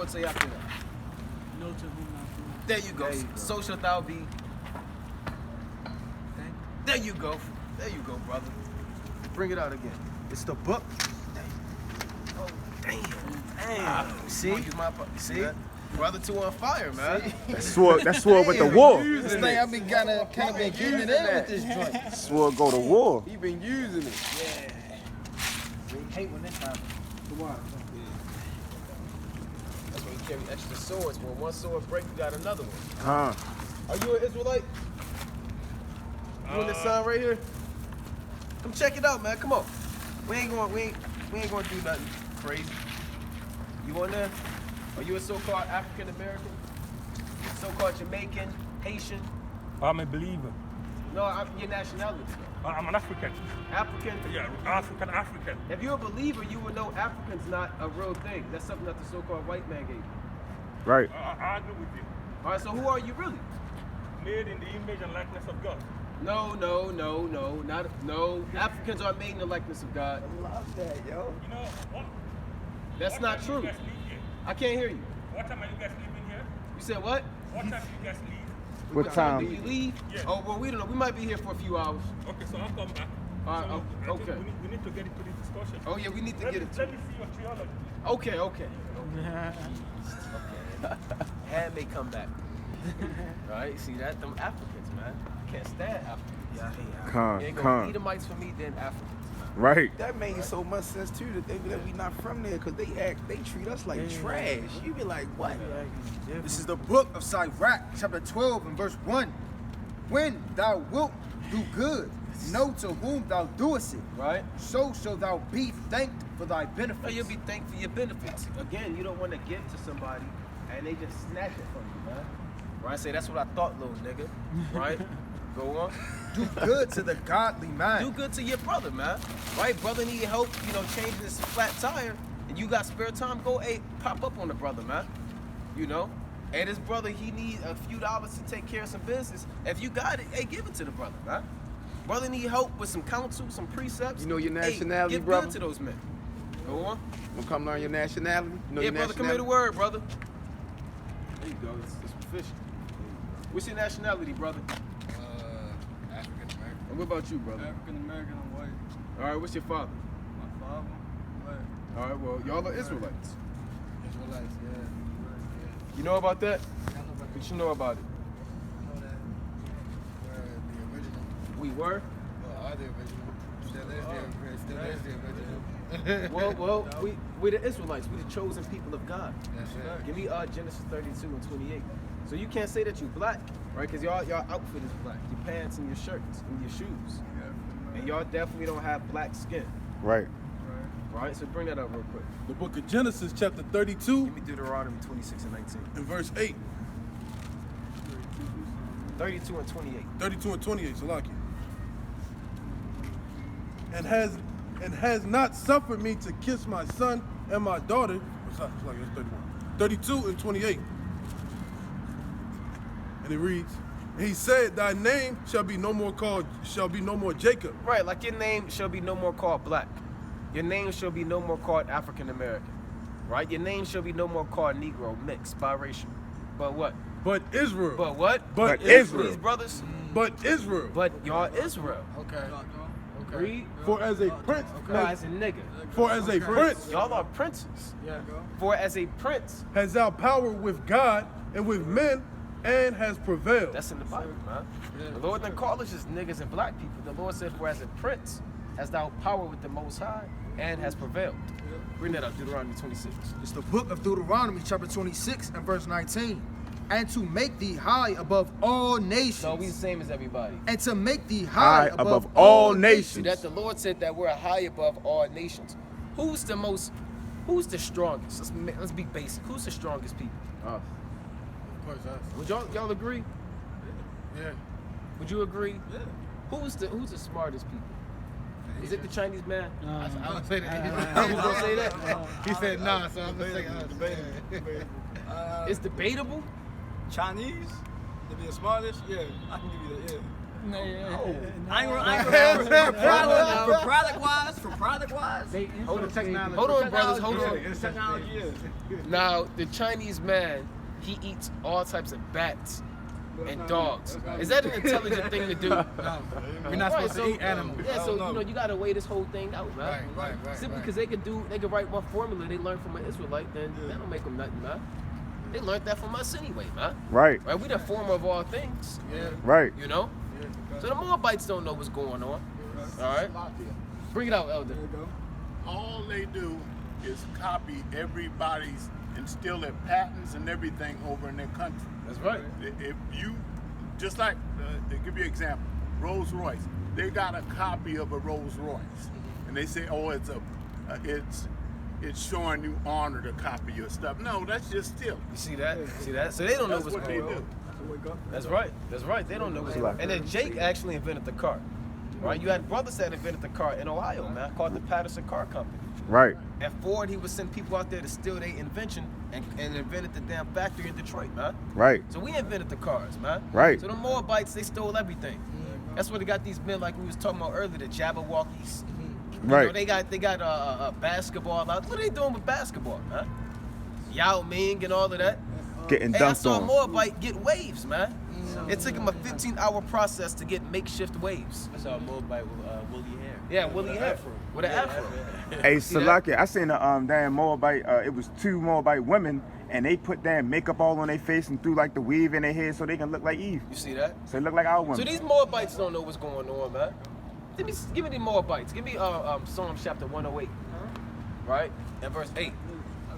Lord say after that? No to whom thou doest. There you go. So shalt thou be. There you go. There you go, brother. Bring it out again. It's the book. Oh, damn. See? See? Brother two on fire, man. That sword with the war. This thing I've been kind of been getting it in with this joint. Sword go to war. He been using it. Yeah. We hate when this happens. Why? That's why you carry extra swords. When one sword breaks, you got another one. Huh. Are you an Israelite? You in this sign right here? Come check it out, man. Come on. We ain't gonna do nothing crazy. You on there? Are you a so-called African American? So-called Jamaican, Haitian? I'm a believer. No, your nationality. I'm an African. African? Yeah, African. If you're a believer, you would know African's not a real thing. That's something that the so-called white man gave you. Right. I agree with you. All right, so who are you really? Made in the image and likeness of God. No. Africans are made in the likeness of God. I love that, yo. You know what? That's not true. You guys leave here? I can't hear you. What time are you guys leaving here? You said what? What time do you guys leave? What Do time? you leave? Yeah. Oh, well, we don't know. We might be here for a few hours. Okay, so I'll come back. All right, So I think okay. we need to get into this discussion. Oh, yeah, we need to Let get me it see your theology. Okay. Hand may come back. Right? See that? Them Africans, man. I can't stand Africans. Yeah, I hate You ain't gonna be Edomites for me, then Africans. Right. That made so much sense too to think that we not from there because they treat us like trash. You be like, what? This is the book of Sirach, chapter 12 and verse 1. When thou wilt do good, know to whom thou doest it. Right? So shalt thou be thanked for thy Oh, benefits. you'll be thankful for your benefits. Again, you don't want to give to somebody and they just snatch it from you, man. Right? Say, that's what I thought, little nigga. Right? Go on. Do good to the godly man. Do good to your brother, man. Right? Brother need help, changing this flat tire, and you got spare time, go, hey, pop up on the brother, man. Hey, this brother, he need a few dollars to take care of some business. If you got it, hey, give it to the brother, man. Brother need help with some counsel, some precepts. You know your nationality, hey, give brother? good to those men. Go on. You come learn your nationality? You know Yeah, your brother, come here to nationality? word, brother. There you go. It's official. What's your nationality, brother? African American. And what about you, brother? African American and white. All right, what's your father? My father, black. All right, well, y'all are Israelites. Israelites, yeah. You know about that? I know about What you know about it? I know that we're the original. We were? Well, are the original. Still is the original. Well, we the Israelites. We the chosen people of God. That's right. Give me Genesis 32 and 28. So you can't say that you black, right? Because y'all outfit is black. Your pants and your shirts and your shoes. And y'all definitely don't have black skin. Right. Right? So bring that up real quick. The book of Genesis, chapter 32, Give me Deuteronomy 26 and 19. and verse 8. 32 and 28. 32 and 28, Salaki. And has not suffered me to kiss my son and my daughter. What's that? It's like that's 31. 32 and 28. And it reads, and he said, thy name shall be no more Jacob. Right, like your name shall be no more called black. Your name shall be no more called African American. Right? Your name shall be no more called Negro, mixed, biracial. But what? But Israel. But what? But Israel. These brothers? But Israel. But y'all Israel. Okay. Read. For as a prince. No, as a nigga. For as a prince. Y'all are princes. Yeah. For as a prince. Has thou power with God and with men and has prevailed. That's in the Bible, man. The Lord didn't call us just niggas and black people. The Lord said, for as a prince has thou power with the Most High and has prevailed. Bring that up, Deuteronomy 26. It's the book of Deuteronomy, chapter 26 and verse 19. And to make thee high above all nations. So we the same as everybody. And to make thee high above all See nations. that the Lord said that we're high above all nations. Who's the strongest? Let's be basic. Who's the strongest people? Of course, us. Would y'all agree? Yeah. Would you agree? Yeah. Who's the smartest people? Is it the Chinese man? I would say that. You gonna say that? He said nah, so I'm gonna say us. It's debatable. Chinese, to be the smartest, yeah, I can give you that, I ain't gonna for product wise. Hold on, brothers. Hold on. Technology is. Now, the Chinese man, he eats all types of bats and dogs. Is that an intelligent thing to do? No, we're not supposed to eat animals. Yeah, so you know you gotta weigh this whole thing out, man. Right. Simply because they could write one formula they learned from an Israelite, then that don't make them nothing, man. They learned that from us anyway, man. Right. Right? We the former of all things. Yeah. Right. You know? So the Moabites don't know what's going on. All right? Bring it out, Elder. All they do is copy everybody's and steal their patents and everything over in their country. That's right. If you, just like, to give you an example, Rolls Royce, they got a copy of a Rolls Royce, and they say, oh, it's showing you honor to copy your stuff. No, that's just stealing. You see that? See that? So they don't know That's what's what they going on. do. That's right. That's right. They don't know what's going on. And then Jake actually invented the car. Right? You had brothers that invented the car in Ohio, man, called the Patterson Car Company. Right. And Ford, he would send people out there to steal their invention and invented the damn factory in Detroit, man. Right. So we invented the cars, man. Right. So the Moabites, they stole everything. That's where they got these men like we was talking about earlier, the Jabberwockies. You Right. know, they got basketball out. What are they doing with basketball, man? Yao Ming and all of that. Getting Hey, I dunked saw a on. Moabite get waves, man. It took him a 15-hour process to get makeshift waves. I saw a Moabite with woolly hair. Yeah, woolly hair. With an afro. Hey, See that? Salakia, I seen a damn Moabite. It was 2 Moabite women, and they put damn makeup all on their face and threw like the weave in their head so they can look like Eve. You see that? So they look like our So women. these Moabites don't know what's going on, man. Give me the Moabites. Give me Psalm chapter 108, right? And verse 8.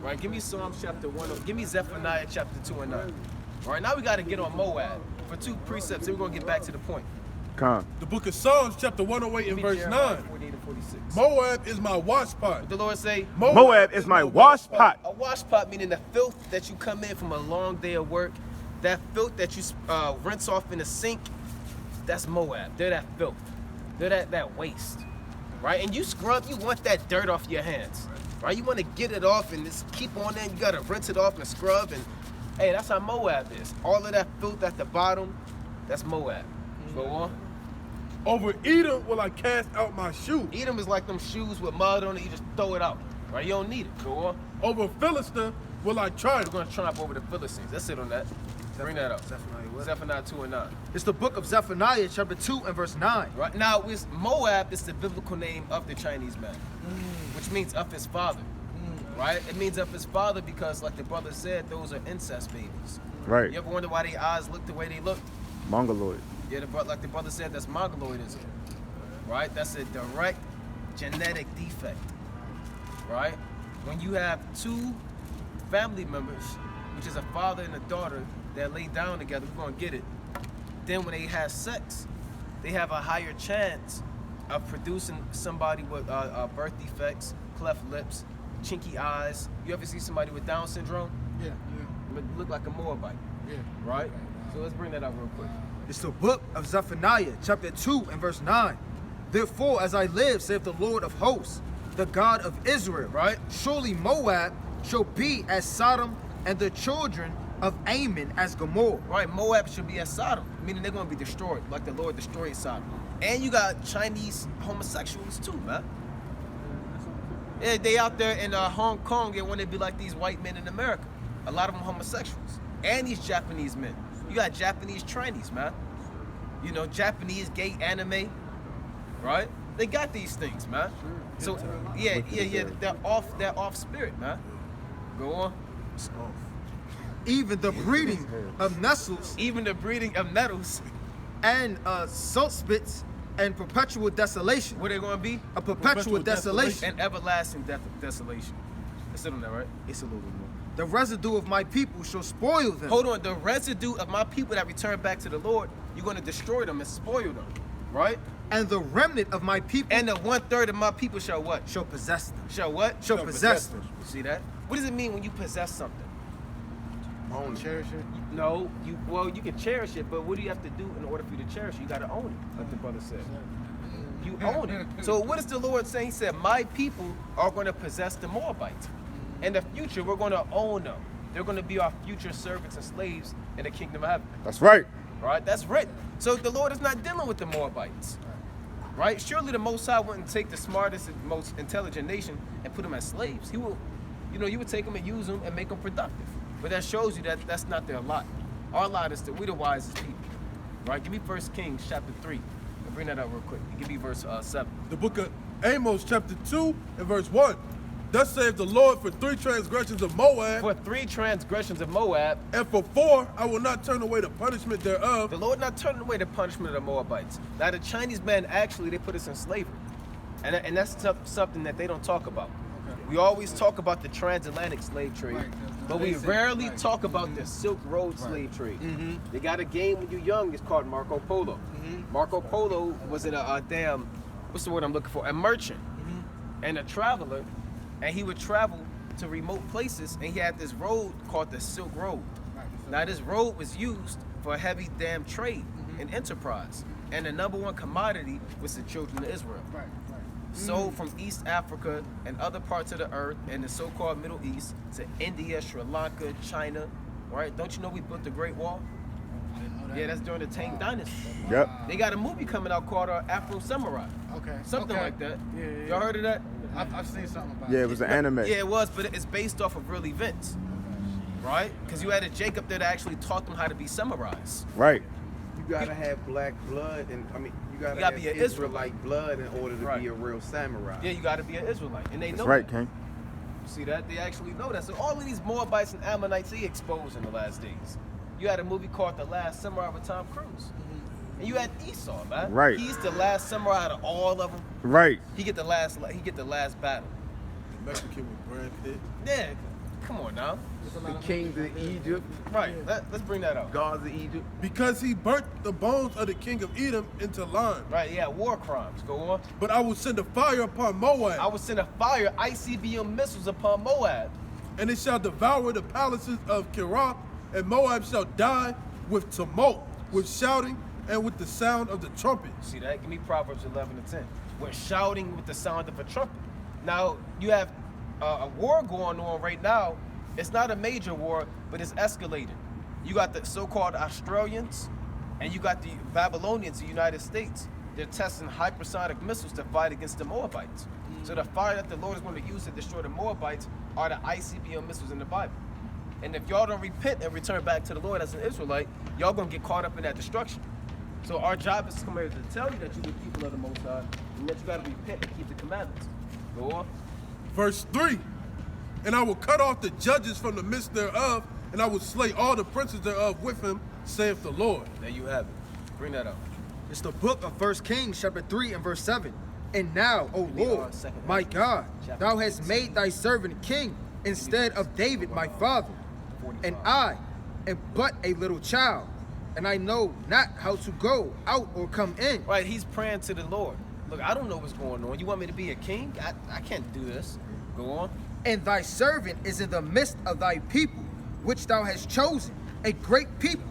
Right? Give me Psalm chapter 108. Give me Zephaniah chapter 2 and 9. All right, now we got to get on Moab for 2 precepts, and we're going to get back to the point. Come. The book of Psalms, chapter 108 Give and me verse Jeremiah 9. 48 and 46. Moab is my wash pot. The Lord say, Moab is my wash pot. a wash pot meaning the filth that you come in from a long day of work, that filth that you rinse off in the sink, that's Moab. They're that filth. They're that waste, right? And you scrub, you want that dirt off your hands, right? You want to get it off and just keep on there. You got to rinse it off and scrub. And hey, that's how Moab is. All of that filth at the bottom, that's Moab. Go on. Over Edom will I cast out my shoe. Edom is like them shoes with mud on it. You just throw it out, right? You don't need it. Go on. Over Philistia will I We're triumph. going to triumph over the Philistines. That's it on that. Bring that up. Zephaniah 2 and 9. It's the book of Zephaniah, chapter 2 and verse 9. Right now, Moab is the biblical name of the Chinese man, which means of his father. Right? It means of his father because, like the brother said, those are incest babies. Right. You ever wonder why their eyes look the way they look? Mongoloid. Yeah, like the brother said, that's mongoloidism. Right? That's a direct genetic defect. Right? When you have 2 family members, which is a father and a daughter, that lay down together, we're gonna get it. Then when they have sex, they have a higher chance of producing somebody with birth defects, cleft lips, chinky eyes. You ever see somebody with Down syndrome? Yeah. Look like a Moabite, Yeah. right? So let's bring that up real quick. It's the book of Zephaniah, chapter 2 and verse 9. Therefore, as I live, saith the Lord of hosts, the God of Israel, Right? surely Moab shall be as Sodom, and the children of Ammon as Gomorrah. Right, Moab should be at Sodom, meaning they're gonna be destroyed, like the Lord destroyed Sodom. And you got Chinese homosexuals too, man. Yeah, they out there in Hong Kong and want to be like these white men in America. A lot of them homosexuals. And these Japanese men. You got Japanese Chinese, man. You know, Japanese gay anime, right? They got these things, man. So yeah, they're off spirit, man. Go on. Even the breeding of Nestles Even the breeding of nettles, and salt spits and perpetual desolation. what they gonna be? A perpetual desolation. And everlasting desolation. That's it on that, right? It's a little bit more. The residue of my people shall spoil them. Hold on, the residue of my people that return back to the Lord, you're gonna destroy them and spoil them, right? And the remnant of my people And the 1/3 of my people shall what? shall possess them. Shall what? Shall possess them. You see that? What does it mean when you possess something? Own cherish it. No, you can cherish it, but what do you have to do in order for you to cherish it? You gotta own it, like the brother said. You own it. So what is the Lord saying? He said, my people are gonna possess the Moabites. In the future, we're gonna own them. They're gonna be our future servants and slaves in the kingdom of heaven. That's right. Right? That's written. So the Lord is not dealing with the Moabites. Right? Surely the Most High wouldn't take the smartest and most intelligent nation and put them as slaves. He will, you would take them and use them and make them productive. But that shows you that that's not their lot. Our lot is that we're the wisest people. Right? Give me 1 Kings chapter 3. I'll bring that up real quick. Give me verse 7. The book of Amos chapter 2 and verse 1. Thus saith the Lord, for 3 transgressions of Moab, For 3 transgressions of Moab, and for 4 I will not turn away the punishment thereof. the Lord not turning away the punishment of the Moabites. Now the Chinese men, actually, they put us in slavery. And that's something that they don't talk about. We always talk about the transatlantic slave trade, but we rarely talk about the Silk Road slave trade. They got a game when you're young, it's called Marco Polo. Marco Polo was a damn, what's the word I'm looking for? A merchant and a traveler, and he would travel to remote places, and he had this road called the Silk Road. Now this road was used for heavy damn trade and enterprise, and the number one commodity was the children of Israel. Sold from East Africa and other parts of the earth and the so-called Middle East to India, Sri Lanka, China, right? Don't you know we built the Great Wall? Yeah, that's during the Tang Dynasty. Yep. They got a movie coming out called Afro Samurai. Okay. Something like that. Y'all heard of that? I've seen something about Yeah, it was an anime. Yeah, it was, but it's based off of real events, right? Because you had a Jacob that actually taught them how to be samurais. Right. You gotta have black blood, and you gotta gotta have be an Israelite blood in order to Right. be a real samurai. Yeah, you got to be an Israelite, and they know That's right, that. King. See that? They actually know that. So all of these Moabites and Ammonites, they exposed in the last days. You had a movie called The Last Samurai with Tom Cruise. And you had Esau, man. Right. He's the last samurai out of all of them. Right. He get the last battle. The Mexican with Brad Pitt. Yeah, come on now. The kings of Egypt, Right, let's bring that up. gods of Egypt. Because he burnt the bones of the king of Edom into lime. Right, yeah, war crimes. Go on. But I will send a fire upon Moab, I will send a fire, ICBM missiles upon Moab. and it shall devour the palaces of Kirah, and Moab shall die with tumult, with shouting, and with the sound of the trumpet. See that? Give me Proverbs 11 and 10. We're shouting with the sound of a trumpet. Now, you have a war going on right now. It's not a major war, but it's escalating. You got the so-called Australians, and you got the Babylonians, the United States. They're testing hypersonic missiles to fight against the Moabites. So the fire that the Lord is going to use to destroy the Moabites are the ICBM missiles in the Bible. And if y'all don't repent and return back to the Lord as an Israelite, y'all going to get caught up in that destruction. So our job is to come here to tell you that you're the people of the Most High, and that you got to repent and keep the commandments. Go on. Verse 3, and I will cut off the judges from the midst thereof, and I will slay all the princes thereof with him, saith the Lord. There you have it. Bring that up. It's the book of 1 Kings, chapter 3 and verse 7. And now, O We are Lord, second my Ezra, God, chapter thou hast 6. made thy servant king instead of David, my father. 45. And I am but a little child, and I know not how to go out or come in. Right, he's praying to the Lord. Look, I don't know what's going on. You want me to be a king? I can't do this. Go on. And thy servant is in the midst of thy people, which thou hast chosen, a great people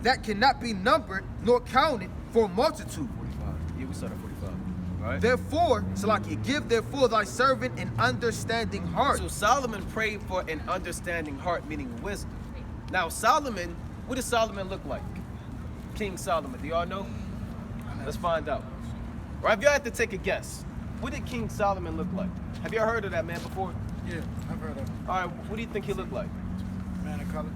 that cannot be numbered nor counted for multitude. 45. Yeah, we started 45. Right? Therefore, Salakia, give therefore thy servant an understanding heart. So Solomon prayed for an understanding heart, meaning wisdom. Now Solomon, what does Solomon look like? King Solomon, do y'all know? Let's find out. Right, if y'all had to take a guess, what did King Solomon look like? Have y'all heard of that man before? Yeah, I've heard of it. All right, what do you think he looked like? Man of color.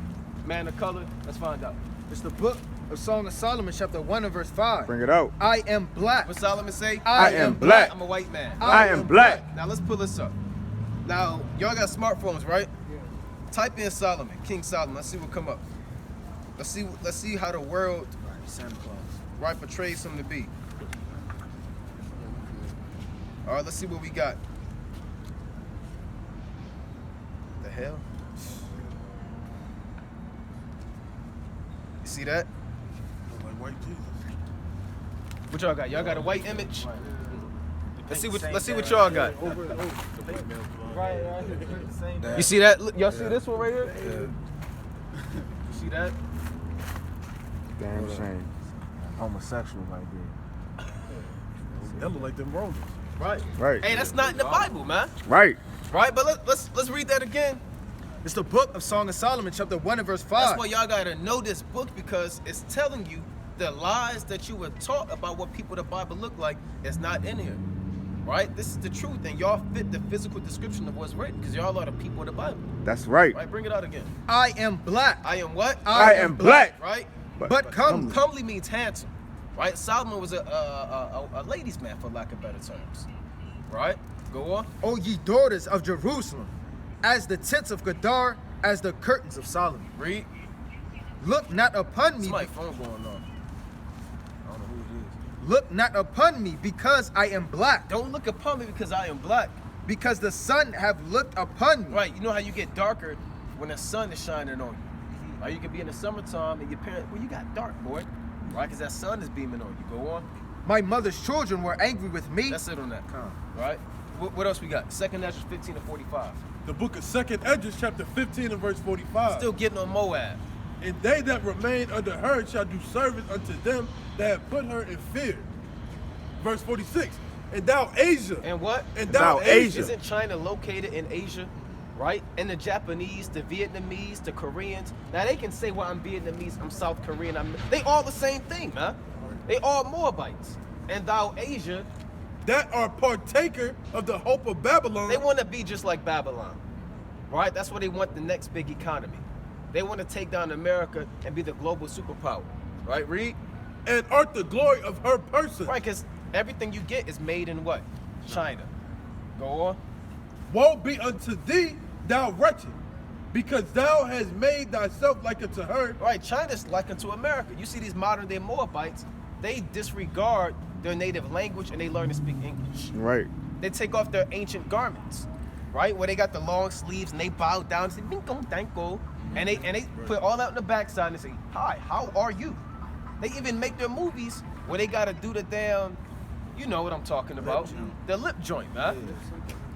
Man of color? Let's find out. It's the book of Song of Solomon, chapter 1 and verse 5. Bring it out. I am black. What Solomon say? I am black. I'm a white man. I am black. Now let's pull this up. Now, y'all got smartphones, right? Yeah. Type in Solomon, King Solomon. Let's see what come up. Let's see how the world, Santa Claus, right, portrays him to be. All right, let's see what we got. The hell? You see that? Look like white Jesus. What y'all got? Y'all got a white image? Let's see what y'all got. You see that? Look, y'all see this one right here? You see that? Damn shame. Homosexual like that. That look like them Romans. Right. Right. Hey, that's not in the Bible, man. Right. Right? But let's read that again. It's the book of Song of Solomon, chapter 1 and verse 5. That's why y'all gotta know this book, because it's telling you the lies that you were taught about what people the Bible look like is not in here. Right? This is the truth, and y'all fit the physical description of what's written, because y'all are the people of the Bible. That's right. Right? Bring it out again. I am black. I am what? I am black. Right? But comely. Comely means handsome. Right? Solomon was a ladies' man, for lack of better terms. Right? Go on. O ye daughters of Jerusalem, as the tents of Kedar, as the curtains of Solomon. Read. Look not upon me. Somebody's phone going on. I don't know who it is. Look not upon me, because I am black. Don't look upon me because I am black. Because the sun have looked upon me. Right, you know how you get darker when the sun is shining on you. Right, you can be in the summertime and your parents, well, you got dark, boy. Right, because that sun is beaming on you. Go on. My mother's children were angry with me. That's it on that. Right? What else we got? 2 Ezra 15 to 45. The book of 2 Ezra, chapter 15 and verse 45. Still getting on Moab. And they that remain under her shall do service unto them that have put her in fear. Verse 46. And thou Asia. And what? And thou Asia. Isn't China located in Asia? Right? And the Japanese, the Vietnamese, the Koreans. Now they can say, well, I'm Vietnamese, I'm South Korean. They all the same thing, man. They all Moabites. And thou Asia. That are partaker of the hope of Babylon. They want to be just like Babylon. Right? That's what they want, the next big economy. They want to take down America and be the global superpower. Right? Read. And art the glory of her person. Right, because everything you get is made in what? China. Go on. Woe be unto thee, thou wretched, because thou hast made thyself like unto her. Right, China's like unto America. You see these modern day Moabites, they disregard their native language and they learn to speak English. Right. They take off their ancient garments, right? Where they got the long sleeves and they bow down and say, "Bingo, danko," and they put all that on the backside and say, "Hi, how are you?" They even make their movies where they gotta do the damn, you know what I'm talking about, the lip joint, man.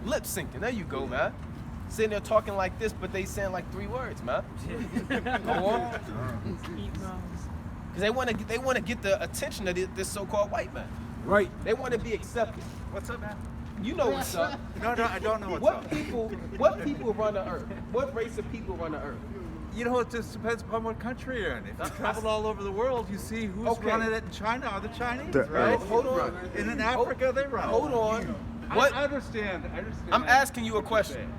Lip syncing. There you go, man. Sitting there talking like this, but they saying like 3 words, man. Go on. Because they want to get the attention of this so-called white man. Right. They want to be accepted. What's up, man? You know what's up. No, I don't know what's What up. what people run the earth? What race of people run the earth? You know, it just depends upon what country you're in. If you travel all over the world, you see who's Okay. running it in China are the Chinese, The right? earth. Hold on. And in Africa, they run it. Hold on. What? I understand. I'm asking you a question.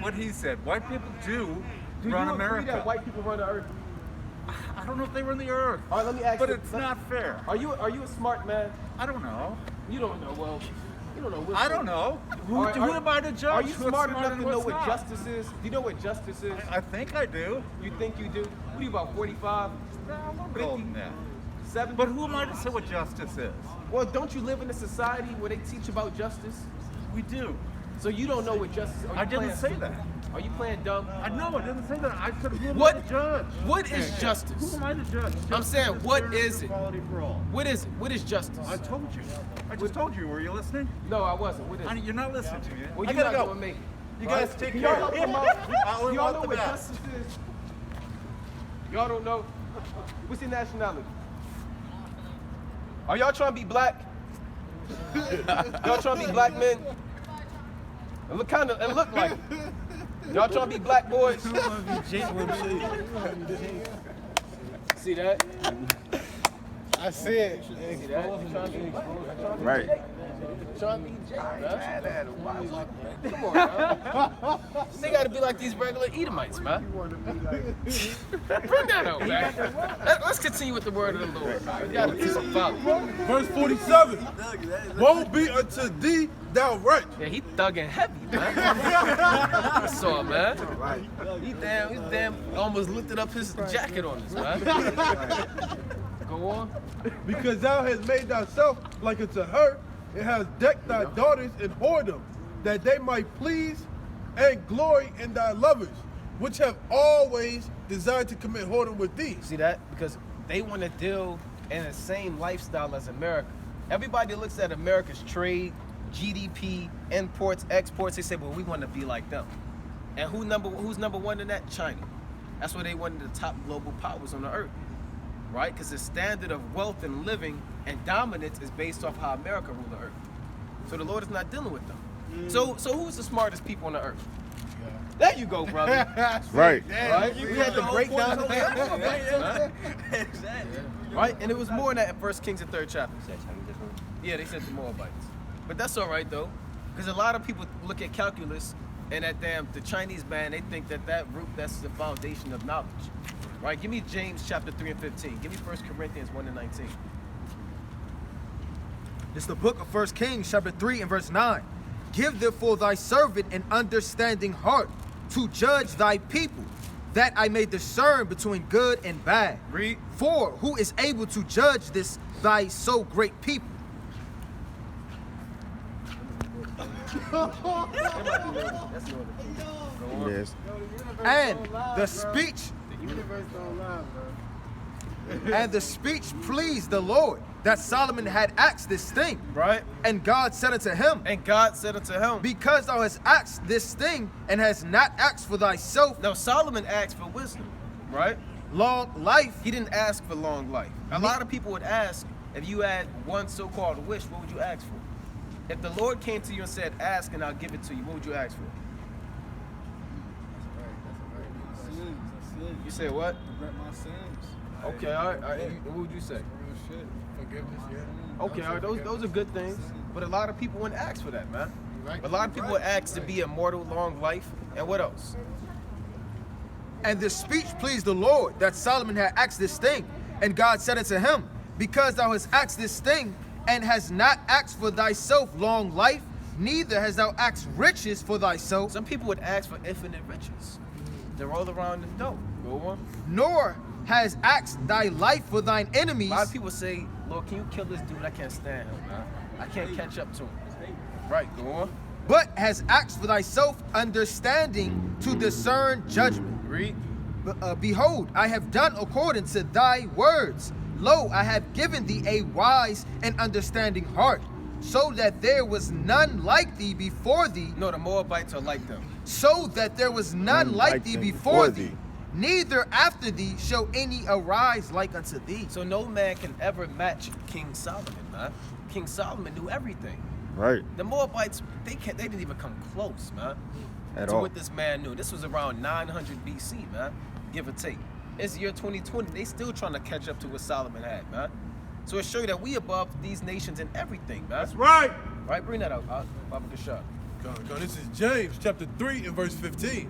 What he said. White people do Do run you agree America. that white people run the earth? I don't know if they run the earth. All right, let me ask But you. it's not fair. Are you a smart man? I don't know. You don't know. Well, you don't know. I don't know. Who am I to judge? Are you what's smart enough and to know what's what not? justice is? Do you know what justice is? I think I do. You think you do? What are you, about 45? No, I'm a 50? little older than that. 70? But who am I to say what justice is? Well, don't you live in a society where they teach about justice? We do. So you don't know what justice is? Are you I didn't playing say stupid? that. Are you playing dumb? I know, I didn't say that. I said, who am What- I to judge? What is Who justice? am I to judge? I'm saying, Justice what fairness, is it? Equality for all. What is it? What is justice? I told you. I just told you. Were you listening? No, I wasn't. What is Honey, it? you're not listening to me. Well, I you're gotta not go. gonna make it. You right? guys take Can care. y'all help them out? I'll Do y'all want know the what best. justice is? Y'all don't know? What's your nationality? Are y'all trying to be black? Y'all trying to be black men? And look like it. Y'all trying to be black boys? See that? I see it. See that? You trying to be black? Right. Trying to be Jake, man. Come on, man. They gotta be like these regular Edomites, man. Bring that out, man. Let's continue with the word of the Lord, man. You gotta do some folly. Verse 47. Woe be unto thee, thou wretch. Yeah, he thugging heavy, man. I saw, man. He damn almost lifted up his jacket on us, man. Go on. Because thou hast made thyself like unto her, and hast decked thy daughters in whoredom, that they might please and glory in thy lovers, which have always desired to commit whoredom with thee. See that? Because they want to deal in the same lifestyle as America. Everybody looks at America's trade, GDP, imports, exports. They say, well, we want to be like them. And who's number one in that? China. That's why they one of the top global powers on the earth, right? Because the standard of wealth and living and dominance is based off how America rule the earth. So the Lord is not dealing with them. So who's the smartest people on the earth? There you go, brother. Right. Right? We had to break down the Exactly. Right? And it was more than that in 1 Kings, the 3rd chapter. Yeah, they said the Moabites. But that's all right, though. Because a lot of people look at calculus and that the Chinese man, they think that root, that's the foundation of knowledge. Right? Give me James chapter 3 and 15. Give me 1 Corinthians 1 and 19. This is the book of 1 Kings, chapter 3 and verse 9. Give therefore thy servant an understanding heart to judge thy people, that I may discern between good and bad. Read. For who is able to judge this thy so great people? That's Northern Kingdom. Go on. Yes. And the speech The universe don't lie, bro. and the speech pleased the Lord, that Solomon had asked this thing. Right? And God said unto him, And God said unto him, because thou hast asked this thing, and hast not asked for thyself now Solomon asked for wisdom, right? long life, He didn't ask for long life. A lot of people would ask, if you had one so-called wish, what would you ask for? If the Lord came to you and said, ask and I'll give it to you, what would you ask for? You say what? Regret my sins. Okay, all right. What would you say? Real shit. Forgiveness, yeah. Okay, all right. Those are good things. But a lot of people wouldn't ask for that, man. Right. A lot of people would ask to be immortal, long life, and what else? and the speech pleased the Lord, that Solomon had asked this thing. And God said unto him, because thou hast asked this thing, and hast not asked for thyself long life, neither hast thou asked riches for thyself, Some people would ask for infinite riches. They're all around the dough. Go on. nor has asked thy life for thine enemies. A lot of people say, Lord, can you kill this dude? I can't stand him, man. I can't catch up to him. Right, go on. But has asked for thyself understanding to discern judgment. Read. Behold, I have done according to thy words. Lo, I have given thee a wise and understanding heart, so that there was none like thee before thee, No, the Moabites are like them. so that there was none like thee before thee, neither after thee shall any arise like unto thee. So no man can ever match King Solomon, man. King Solomon knew everything. Right. The Moabites, they didn't even come close, man, At to all. what this man knew. This was around 900 BC, man, give or take. It's year 2020. They still trying to catch up to what Solomon had, man. So it shows you that we above these nations in everything, man. That's right. Right, bring that out, Baba Kashad. Go, this is James chapter 3 and verse 15.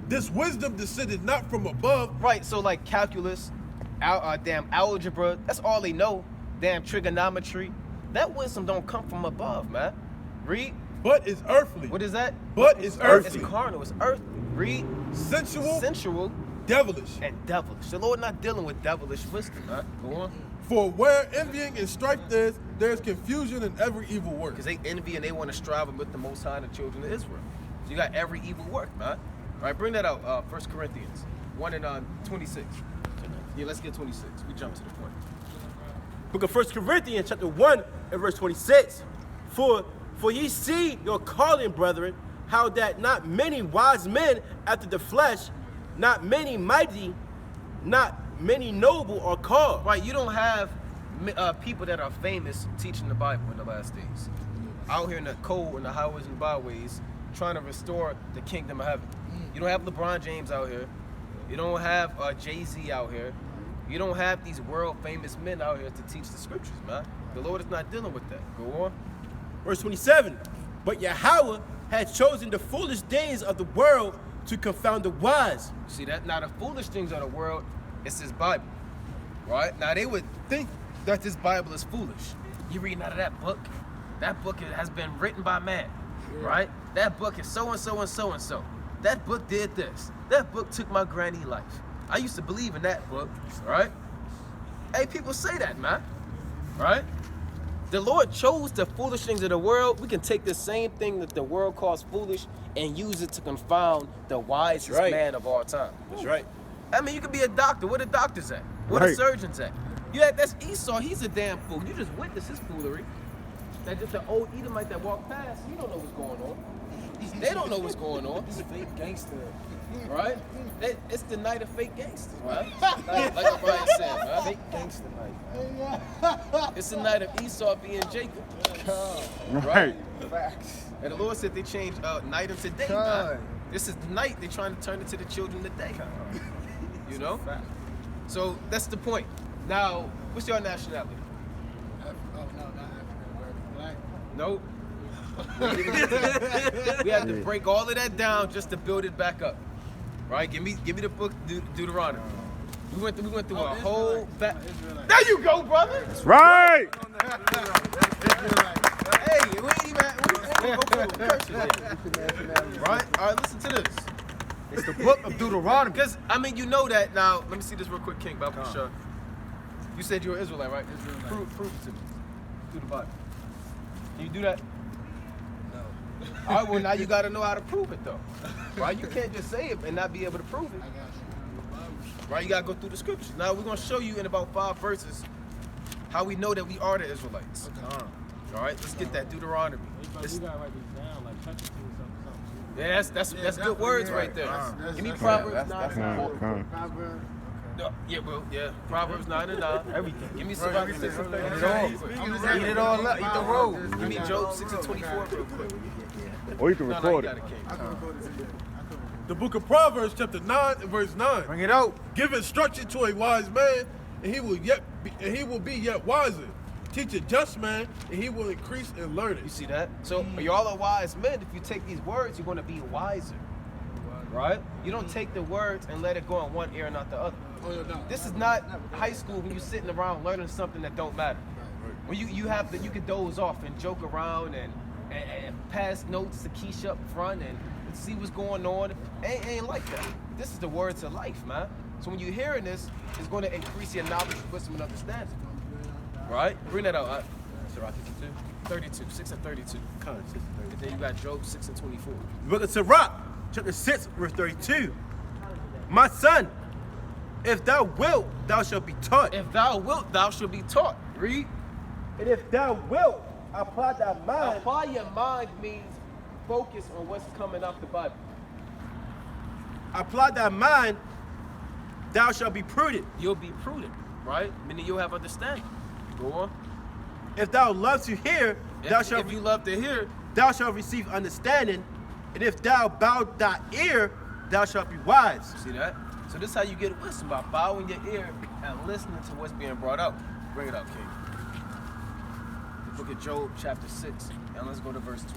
This wisdom descended not from above. Right, so like calculus, damn algebra, that's all they know. Damn trigonometry. That wisdom don't come from above, man. Read. But is earthly. What is that? But is earthly. It's carnal. It's earthly. Read. Sensual. Sensual Devilish. and devilish. The Lord not dealing with devilish wisdom, man. Go on. For where envying and strife there's confusion in every evil work. Because they envy and they want to strive with the Most High and the children of Israel. So you got every evil work, man. All right, bring that out. 1 Corinthians 1 and 26. Yeah, let's get 26. We jump to the point. Book of 1 Corinthians chapter 1 and verse 26. For ye see your calling, brethren, how that not many wise men after the flesh, not many mighty, not many noble are called. Right, you don't have people that are famous teaching the Bible in the last days. Out here in the cold, in the highways and byways, trying to restore the kingdom of heaven. You don't have LeBron James out here. You don't have Jay-Z out here. You don't have these world famous men out here to teach the scriptures, man. The Lord is not dealing with that. Go on. Verse 27. But Yahweh had chosen the foolish things of the world to confound the wise. See that? Now the foolish things of the world, it's this Bible, right? Now they would think that this Bible is foolish. You reading out of that book? That book has been written by man, right? That book is so and so and so and so. That book did this. That book took my granny life. I used to believe in that book, right? Hey, people say that, man, right? The Lord chose the foolish things of the world. We can take the same thing that the world calls foolish and use it to confound the wisest Right. man of all time. That's right. I mean, you could be a doctor. Where the doctors at? Where the Right. surgeons at? Yeah, that's Esau. He's a damn fool. You just witnessed his foolery. That just an old Edomite that walked past. He don't know what's going on. They don't know what's going on. He's a fake gangster. Right? It's the night of fake gangsters, man. Like Brian said, man. Fake gangster night. It's the night of Esau being Jacob. Right. Facts. And the Lord said they changed night into day, man. God. This is the night they're trying to turn it to the children of the day. You know? So that's the point. Now, what's your nationality? Oh, no, not African. Black. Nope. We have to break all of that down just to build it back up. Right? Give me the book Deuteronomy. We went through a whole There you go, brother. That's right. Hey, we ain't even right? All right, listen to this. It's the book of Deuteronomy. Because, I mean, you know that now. Let me see this real quick, King, Bible for sure. You said you were Israelite, right? Israelite. Prove it to me. Through the Bible. Can you do that? No. All right, well, now you got to know how to prove it, though. Right? You can't just say it and not be able to prove it. I got you. Right? You got to go through the scriptures. Now, we're going to show you in about 5 verses how we know that we are the Israelites. All right? Let's get that Deuteronomy. You gotta write this down, like touch it to something. Yeah, that's good words right there. Give me Proverbs 9 and 4. Proverbs. No, yeah, well, yeah. Proverbs 9 and 9. Everything. Give me some Eat it all up. Eat the road. Give me Job 6 and 24 real quick. Or you can No, record you it. got it, King. The book of Proverbs, chapter 9 and verse 9. Bring it out. Give instruction to a wise man, and he will be yet wiser. Teach a just man, and he will increase in learning. You see that? So y'all are wise men. If you take these words, you're going to be wiser. Right? You don't take the words and let it go in one ear and not the other. Oh, no. This is not high school when you're sitting around learning something that don't matter. When you can doze off and joke around and pass notes to Keisha up front and see what's going on. Ain't like that. This is the words of life, man. So when you're hearing this, it's going to increase your knowledge, wisdom, and understanding. Right? Bring that out. Sirach 32, 6 and 32. And then you got Job 6 and 24. The book of Sirach, chapter 6, verse 32. My son, if thou wilt, thou shalt be taught. If thou wilt, thou shalt be taught. Read. And if thou wilt, apply thy mind. Apply your mind means focus on what's coming out the Bible. Apply thy mind, thou shalt be prudent. You'll be prudent, right? Meaning you'll have understanding. Go on. If thou love to hear, If you love to hear, thou shalt receive understanding. And if thou bow thy ear, thou shalt be wise. see that? So this is how you get wisdom, by bowing your ear and listening to what's being brought out. Bring it up, King. The book of Job, chapter 6. And let's go to verse 20.